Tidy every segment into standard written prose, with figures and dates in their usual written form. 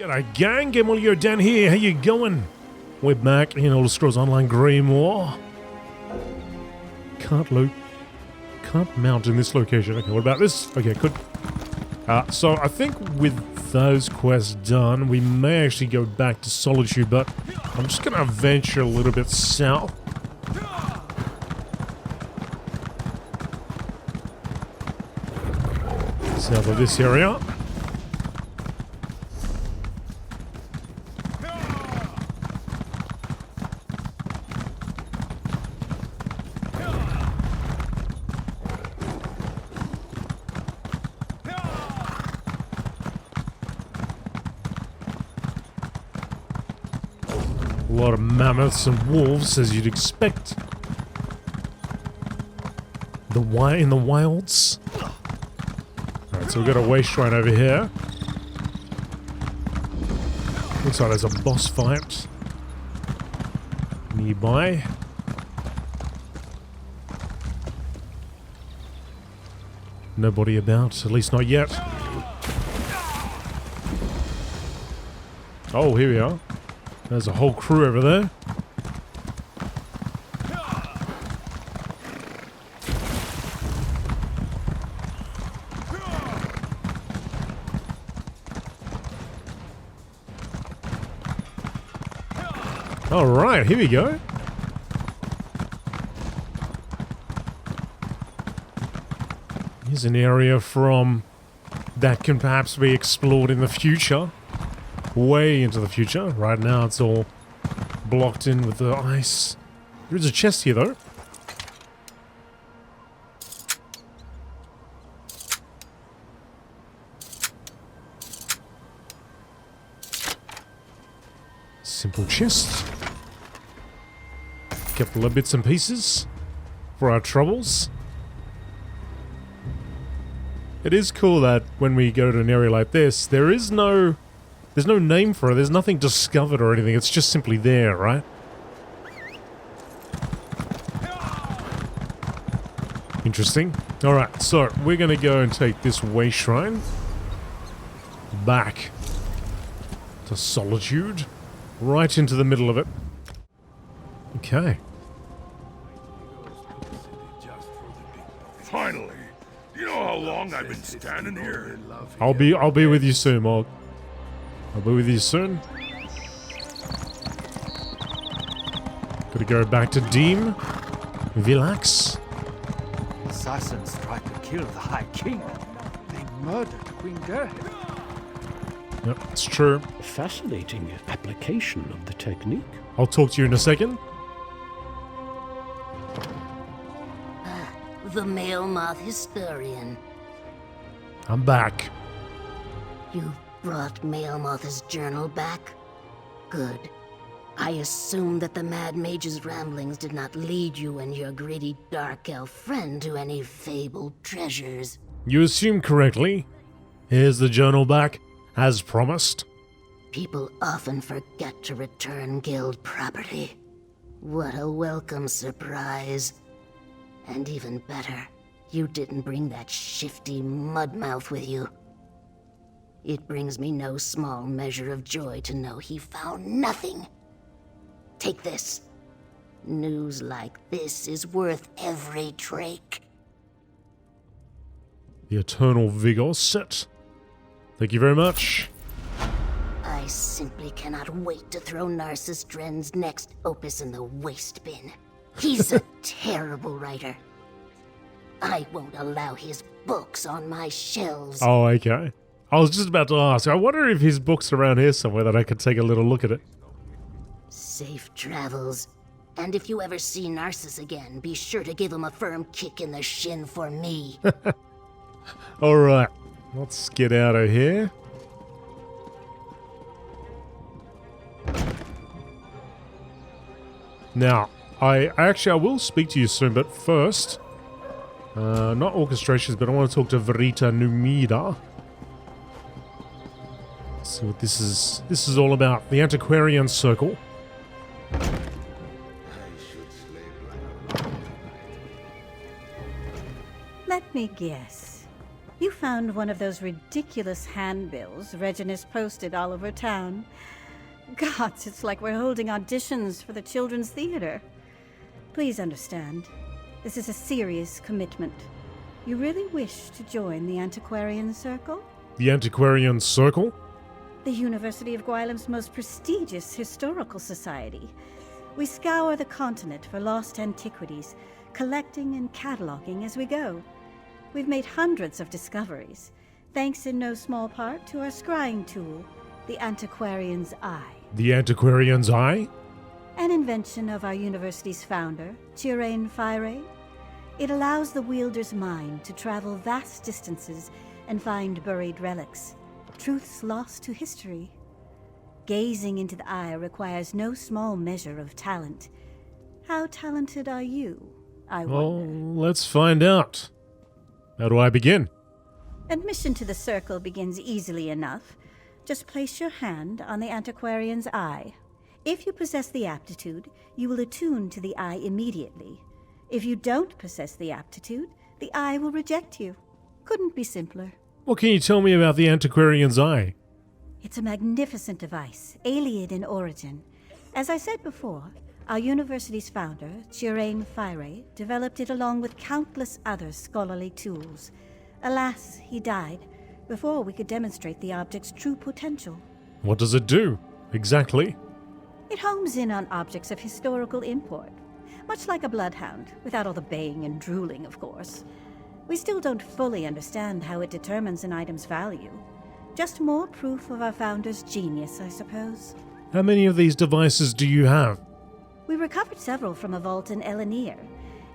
G'day gang, GameolioDan here, how you going? We're back in Elder Scrolls Online Greymoor. Can't mount in this location. Okay, what about this? Okay, good. So I think with those quests done, we may actually go back to Solitude, but I'm just gonna venture a little bit south. South of this area. A lot of mammoths and wolves, as you'd expect. In the wilds. Alright, so we've got a waste shrine over here. Looks like there's a boss fight nearby. Nobody about, at least not yet. Oh, here we are. There's a whole crew over there. Alright, here we go. Here's an area that can perhaps be explored in the future. Way into the future. Right now it's all blocked in with the ice. There is a chest here though. Simple chest. Couple of bits and pieces for our troubles. It is cool that when we go to an area like this, there's no name for it. There's nothing discovered or anything. It's just simply there, right? Interesting. Alright, so we're going to go and take this way shrine back to Solitude. Right into the middle of it. Okay. Finally. Do you know how long I've been standing here? I'll be with you soon, Morg. I'll be with you soon. Gotta go back to Deem. Villax. Assassins tried to kill the High King. They murdered Queen Gerhard. Yep, it's true. A fascinating application of the technique. I'll talk to you in a second. The male moth historian. I'm back. You brought Male Moth's journal back? Good. I assume that the Mad Mage's ramblings did not lead you and your greedy dark elf friend to any fabled treasures. You assume correctly. Here's the journal back, as promised. People often forget to return guild property. What a welcome surprise. And even better, you didn't bring that shifty mudmouth with you. It brings me no small measure of joy to know he found nothing. Take this. News like this is worth every drake. The Eternal Vigor set. Thank you very much. I simply cannot wait to throw Narcissus Dren's next opus in the waste bin. He's a terrible writer. I won't allow his books on my shelves. Oh, okay. I was just about to ask. I wonder if his book's around here somewhere that I could take a little look at it. Safe travels. And if you ever see Narcissus again, be sure to give him a firm kick in the shin for me. Alright. Let's get out of here. Now, I will speak to you soon, but first, not orchestrations, but I want to talk to Verita Numida. See what this is all about. The Antiquarian Circle. Let me guess. You found one of those ridiculous handbills Reginus posted all over town. Gods, it's like we're holding auditions for the children's theater. Please understand, this is a serious commitment. You really wish to join the Antiquarian Circle? The Antiquarian Circle? The University of Willam's most prestigious historical society. We scour the continent for lost antiquities, collecting and cataloging as we go. We've made hundreds of discoveries, thanks in no small part to our scrying tool, the Antiquarians Eye. The Antiquarians Eye? An invention of our university's founder, Fire. It allows the wielder's mind to travel vast distances and find buried relics, truths lost to history. Gazing into the eye requires no small measure of talent. How talented are you, I wonder? Well, let's find out. How do I begin? Admission to the circle begins easily enough. Just place your hand on the Antiquarian's Eye. If you possess the aptitude, you will attune to the eye immediately. If you don't possess the aptitude, the eye will reject you. Couldn't be simpler. What can you tell me about the Antiquarian's Eye? It's a magnificent device, alien in origin. As I said before, our university's founder, Fire, developed it along with countless other scholarly tools. Alas, he died before we could demonstrate the object's true potential. What does it do, exactly? It homes in on objects of historical import, much like a bloodhound, without all the baying and drooling, of course. We still don't fully understand how it determines an item's value. Just more proof of our founder's genius, I suppose. How many of these devices do you have? We recovered several from a vault in Elenir.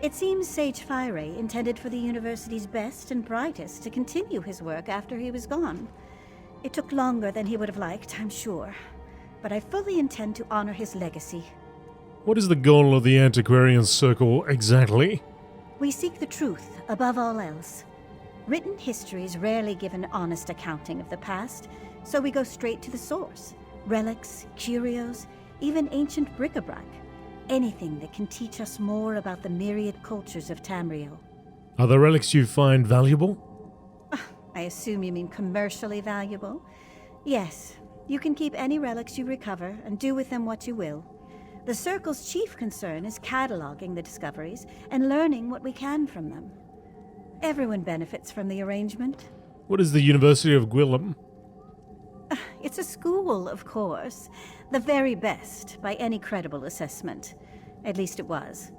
It seems Sage Fire intended for the university's best and brightest to continue his work after he was gone. It took longer than he would have liked, I'm sure, but I fully intend to honor his legacy. What is the goal of the Antiquarian Circle exactly? We seek the truth above all else. Written histories rarely give an honest accounting of the past, so we go straight to the source. Relics, curios, even ancient bric-a-brac. Anything that can teach us more about the myriad cultures of Tamriel. Are the relics you find valuable? I assume you mean commercially valuable? Yes, you can keep any relics you recover and do with them what you will. The Circle's chief concern is cataloging the discoveries and learning what we can from them. Everyone benefits from the arrangement. What is the University of Willam? It's a school, of course. The very best, by any credible assessment. At least it was.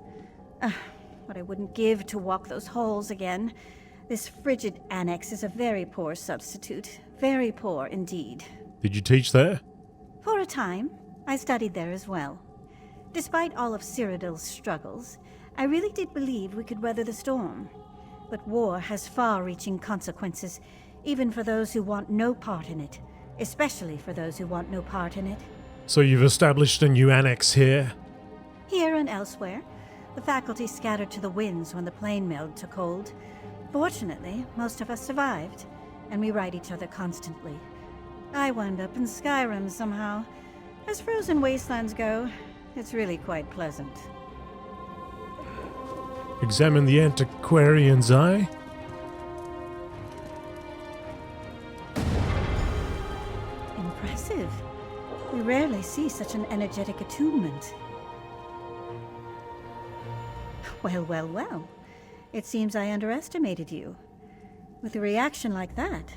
What I wouldn't give to walk those halls again. This frigid annex is a very poor substitute. Very poor indeed. Did you teach there? For a time, I studied there as well. Despite all of Cyrodiil's struggles, I really did believe we could weather the storm. But war has far-reaching consequences, even for those who want no part in it. Especially for those who want no part in it. So you've established a new annex here? Here and elsewhere. The faculty scattered to the winds when the plane meld took hold. Fortunately, most of us survived, and we write each other constantly. I wound up in Skyrim somehow. As frozen wastelands go, it's really quite pleasant. Examine the Antiquarian's Eye? Impressive. We rarely see such an energetic attunement. Well. It seems I underestimated you. With a reaction like that,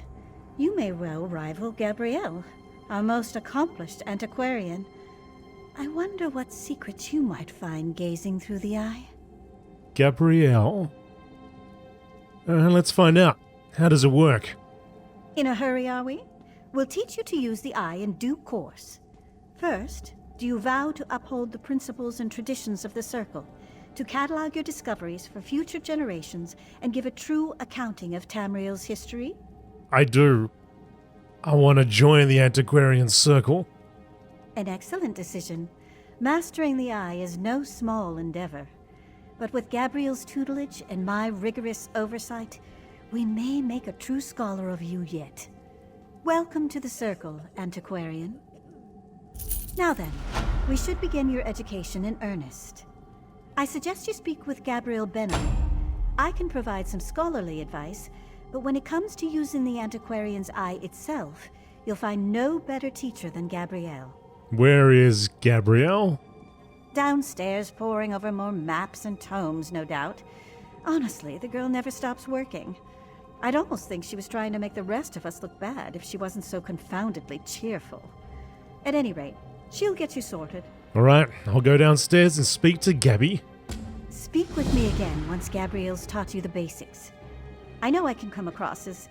you may well rival Gabriel, our most accomplished antiquarian. I wonder what secrets you might find gazing through the eye. Gabriel? Let's find out. How does it work? In a hurry, are we? We'll teach you to use the eye in due course. First, do you vow to uphold the principles and traditions of the Circle, to catalog your discoveries for future generations and give a true accounting of Tamriel's history? I do. I want to join the Antiquarian Circle. An excellent decision. Mastering the eye is no small endeavor. But with Gabriel's tutelage and my rigorous oversight, we may make a true scholar of you yet. Welcome to the Circle, Antiquarian. Now then, we should begin your education in earnest. I suggest you speak with Gabriel Benham. I can provide some scholarly advice, But when it comes to using the Antiquarian's Eye itself, you'll find no better teacher than Gabriel. Where is Gabriel? Downstairs, poring over more maps and tomes, no doubt. Honestly, the girl never stops working. I'd almost think she was trying to make the rest of us look bad if she wasn't so confoundedly cheerful. At any rate, she'll get you sorted. Alright, I'll go downstairs and speak to Gabby. Speak with me again once Gabriel's taught you the basics. I know I can come across as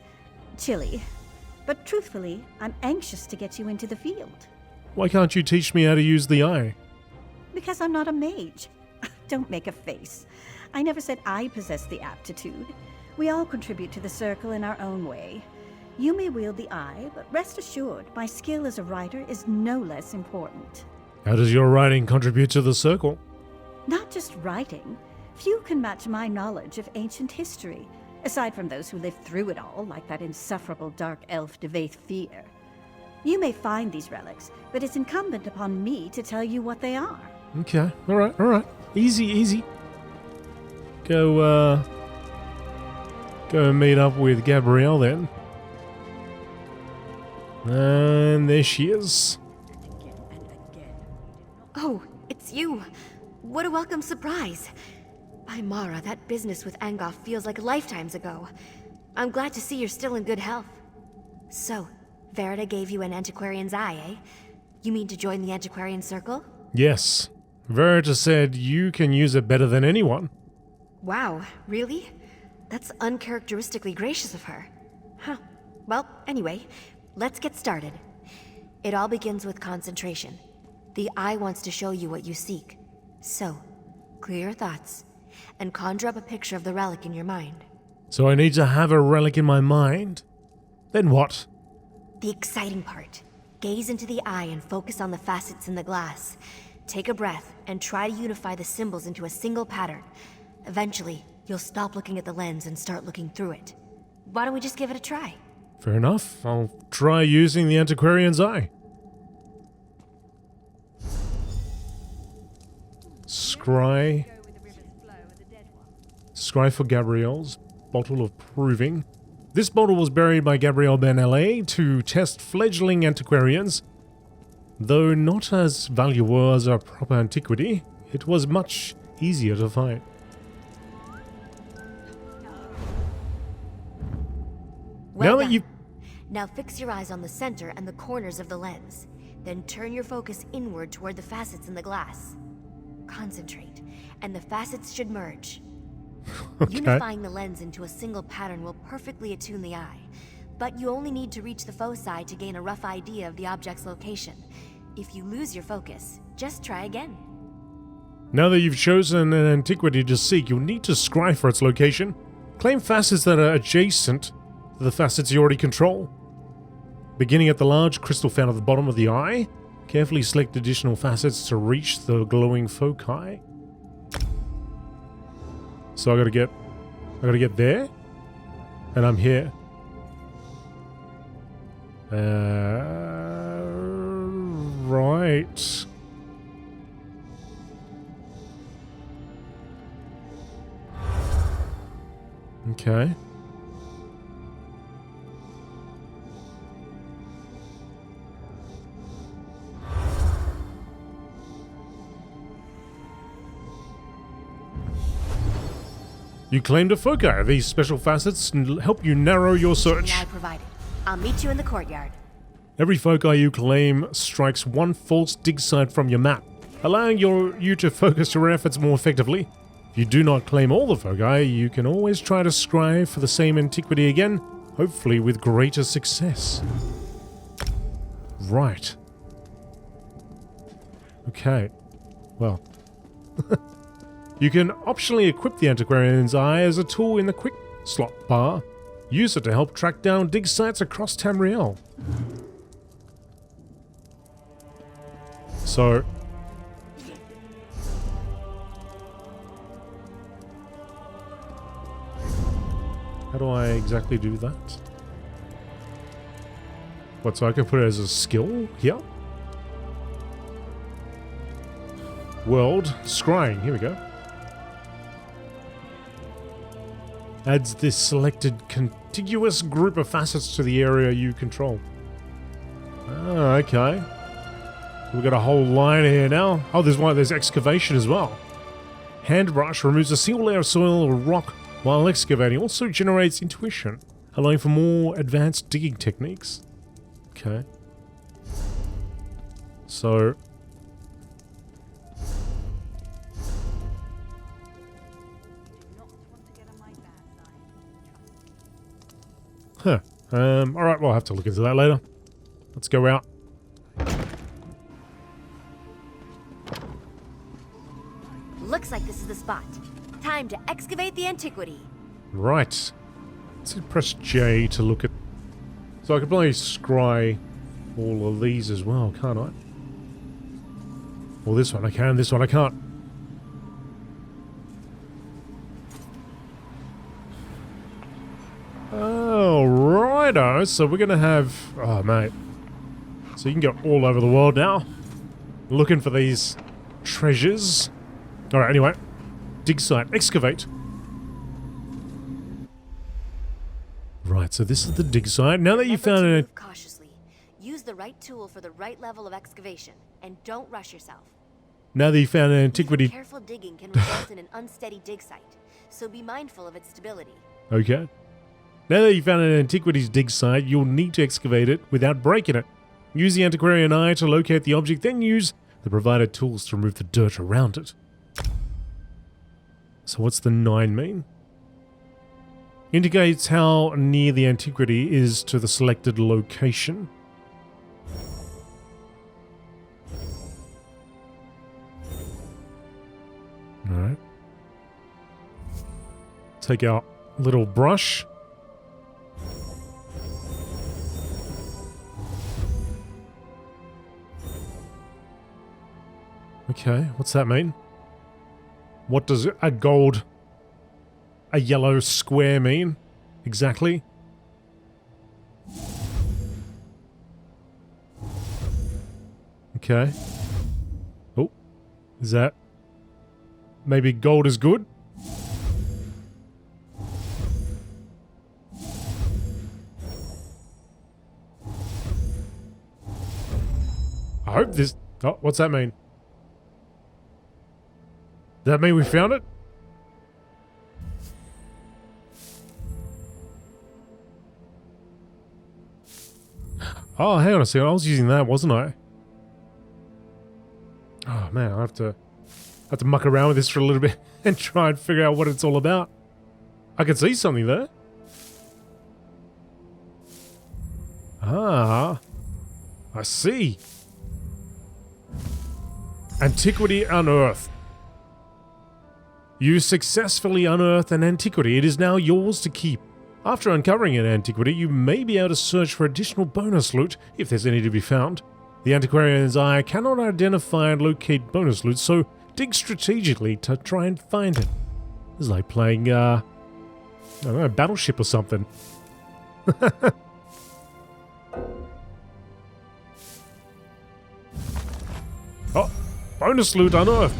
chilly, but truthfully, I'm anxious to get you into the field. Why can't you teach me how to use the eye? Because I'm not a mage. Don't make a face. I never said I possess the aptitude. We all contribute to the circle in our own way. You may wield the eye, but rest assured, my skill as a writer is no less important. How does your writing contribute to the circle? Not just writing. Few can match my knowledge of ancient history, aside from those who lived through it all, like that insufferable dark elf Devaith Fear. You may find these relics, but it's incumbent upon me to tell you what they are. Okay, alright. Easy. Go meet up with Gabrielle then. And there she is. Oh, it's you. What a welcome surprise. By Mara, that business with Angoff feels like lifetimes ago. I'm glad to see you're still in good health. So, Verita gave you an Antiquarian's Eye, eh? You mean to join the Antiquarian Circle? Yes. Verita said you can use it better than anyone. Wow, really? That's uncharacteristically gracious of her. Huh. Well, anyway, let's get started. It all begins with concentration. The eye wants to show you what you seek. So, clear your thoughts, and conjure up a picture of the relic in your mind. So I need to have a relic in my mind? Then what? The exciting part. Gaze into the eye and focus on the facets in the glass. Take a breath and try to unify the symbols into a single pattern. Eventually, you'll stop looking at the lens and start looking through it. Why don't we just give it a try? Fair enough. I'll try using the Antiquarian's Eye. Scry for Gabriel's bottle of proving. This bottle was buried by GabrielDan LA to test fledgling antiquarians. Though not as valuable as a proper antiquity, it was much easier to find. Well done. Now fix your eyes on the center and the corners of the lens. Then turn your focus inward toward the facets in the glass. Concentrate, and the facets should merge. Okay. Unifying the lens into a single pattern will perfectly attune the eye, but you only need to reach the foci to gain a rough idea of the object's location. If you lose your focus, just try again. Now that you've chosen an antiquity to seek, you'll need to scry for its location. Claim facets that are adjacent to the facets you already control. Beginning at the large crystal found at the bottom of the eye, carefully select additional facets to reach the glowing foci. So I gotta get there, and I'm here. Right. Okay. You claimed a foci. These special facets help you narrow your search. I provided. I'll meet you in the courtyard. Every foci you claim strikes one false dig site from your map, allowing you to focus your efforts more effectively. If you do not claim all the foci, you can always try to scry for the same antiquity again, hopefully with greater success. Right. Okay. Well. You can optionally equip the Antiquarian's Eye as a tool in the quick slot bar. Use it to help track down dig sites across Tamriel. So... how do I exactly do that? What, so I can put it as a skill here? World, scrying, here we go. Adds this selected contiguous group of facets to the area you control. Oh, okay. We've got a whole line here now. Oh, there's excavation as well. Handbrush removes a single layer of soil or rock while excavating. Also generates intuition, allowing for more advanced digging techniques. Okay. So... Huh. Alright, we'll have to look into that later. Let's go out. Looks like this is the spot. Time to excavate the antiquity. Right. Let's press J to look at... So I could probably scry all of these as well, can't I? Well, this one I can, this one I can't. Oh, righto. So we're going to have... Oh, mate. So you can go all over the world now. Looking for these treasures. Alright, anyway. Dig site. Excavate. Right, so this is the dig site. Now that you found Remember to it... move cautiously. Use the right tool for the right level of excavation, and don't rush yourself. Now that you found an antiquity... Careful digging can result in an unsteady dig site, so be mindful of its stability. Okay. Now that you found an antiquities dig site, you'll need to excavate it without breaking it. Use the Antiquarian Eye to locate the object, then use the provided tools to remove the dirt around it. So what's the 9 mean? Indicates how near the antiquity is to the selected location. Alright. Take our little brush. Okay, what's that mean? What does a yellow square mean exactly? Okay. Oh, is that maybe gold is good? I hope this... Oh, what's that mean? Does that mean we found it? Oh, hang on a second. I was using that, wasn't I? Oh man, I have to muck around with this for a little bit and try and figure out what it's all about. I can see something there. Ah, I see. Antiquity unearthed. You successfully unearthed an antiquity. It is now yours to keep. After uncovering an antiquity, you may be able to search for additional bonus loot if there's any to be found. The Antiquarians Eye cannot identify and locate bonus loot, so dig strategically to try and find it. This is like playing, I don't know, Battleship or something. Oh, bonus loot unearthed.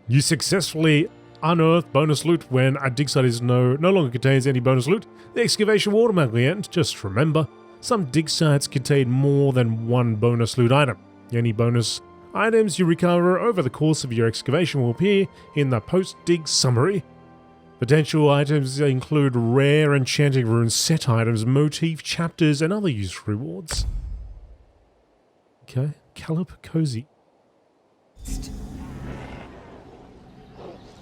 You successfully unearth bonus loot when a dig site is no longer contains any bonus loot. The excavation will automatically end. Just remember, some dig sites contain more than one bonus loot item. Any bonus items you recover over the course of your excavation will appear in the post-dig summary. Potential items include rare enchanting runes, set items, motif, chapters, and other useful rewards. Okay, Callip Cozy.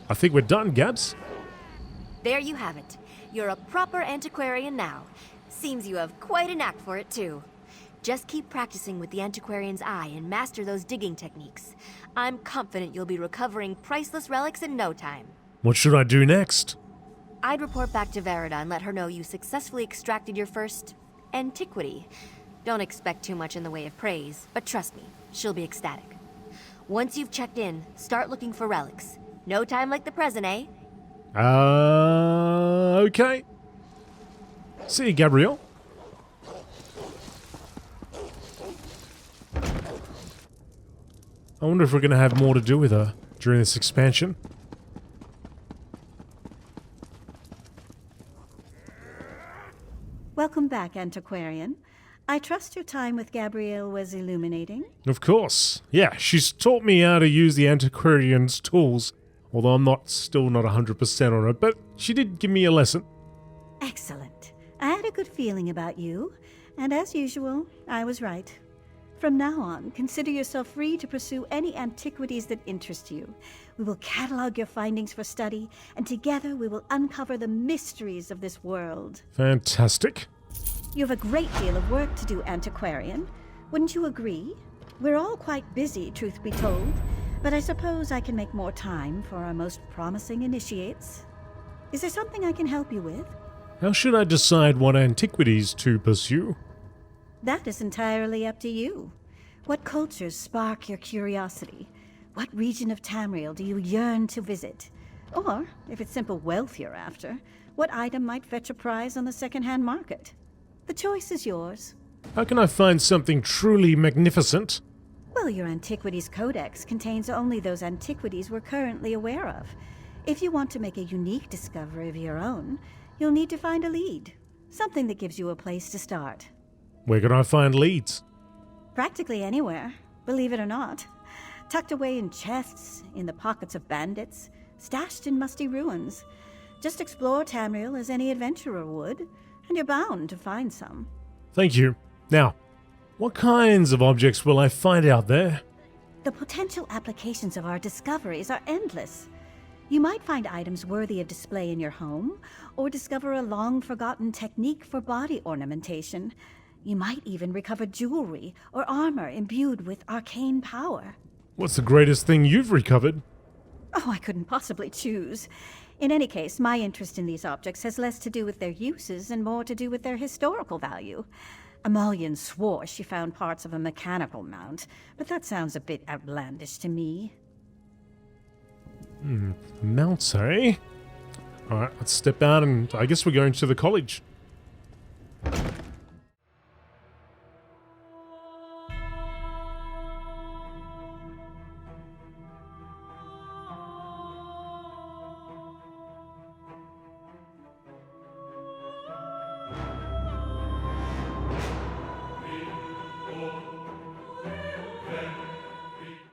I think we're done, Gabs. There you have it. You're a proper antiquarian now. Seems you have quite a knack for it, too. Just keep practicing with the Antiquarian's Eye and master those digging techniques. I'm confident you'll be recovering priceless relics in no time. What should I do next? I'd report back to Verida and let her know you successfully extracted your first antiquity. Don't expect too much in the way of praise, but trust me, she'll be ecstatic. Once you've checked in, start looking for relics. No time like the present, eh? Okay. See you, Gabriel. I wonder if we're going to have more to do with her during this expansion. back, Antiquarian. I trust your time with Gabriel was illuminating. Of course. Yeah, she's taught me how to use the Antiquarian's tools, although I'm still not 100% on it, but she did give me a lesson. Excellent. I had a good feeling about you, and as usual, I was right. From now on, consider yourself free to pursue any antiquities that interest you. We will catalog your findings for study, and together we will uncover the mysteries of this world. Fantastic. You have a great deal of work to do, Antiquarian. Wouldn't you agree? We're all quite busy, truth be told, but I suppose I can make more time for our most promising initiates. Is there something I can help you with? How should I decide what antiquities to pursue? That is entirely up to you. What cultures spark your curiosity? What region of Tamriel do you yearn to visit? Or, if it's simple wealth you're after, what item might fetch a prize on the second-hand market? The choice is yours. How can I find something truly magnificent? Well, your Antiquities Codex contains only those antiquities we're currently aware of. If you want to make a unique discovery of your own, you'll need to find a lead. Something that gives you a place to start. Where can I find leads? Practically anywhere, believe it or not. Tucked away in chests, in the pockets of bandits, stashed in musty ruins. Just explore Tamriel as any adventurer would, and you're bound to find some. Thank you. Now, what kinds of objects will I find out there? The potential applications of our discoveries are endless. You might find items worthy of display in your home, or discover a long-forgotten technique for body ornamentation. You might even recover jewelry or armor imbued with arcane power. What's the greatest thing you've recovered? Oh, I couldn't possibly choose. In any case, my interest in these objects has less to do with their uses and more to do with their historical value. Amalian swore she found parts of a mechanical mount, but that sounds a bit outlandish to me. Mounts, eh? Alright, let's step out and I guess we're going to the college.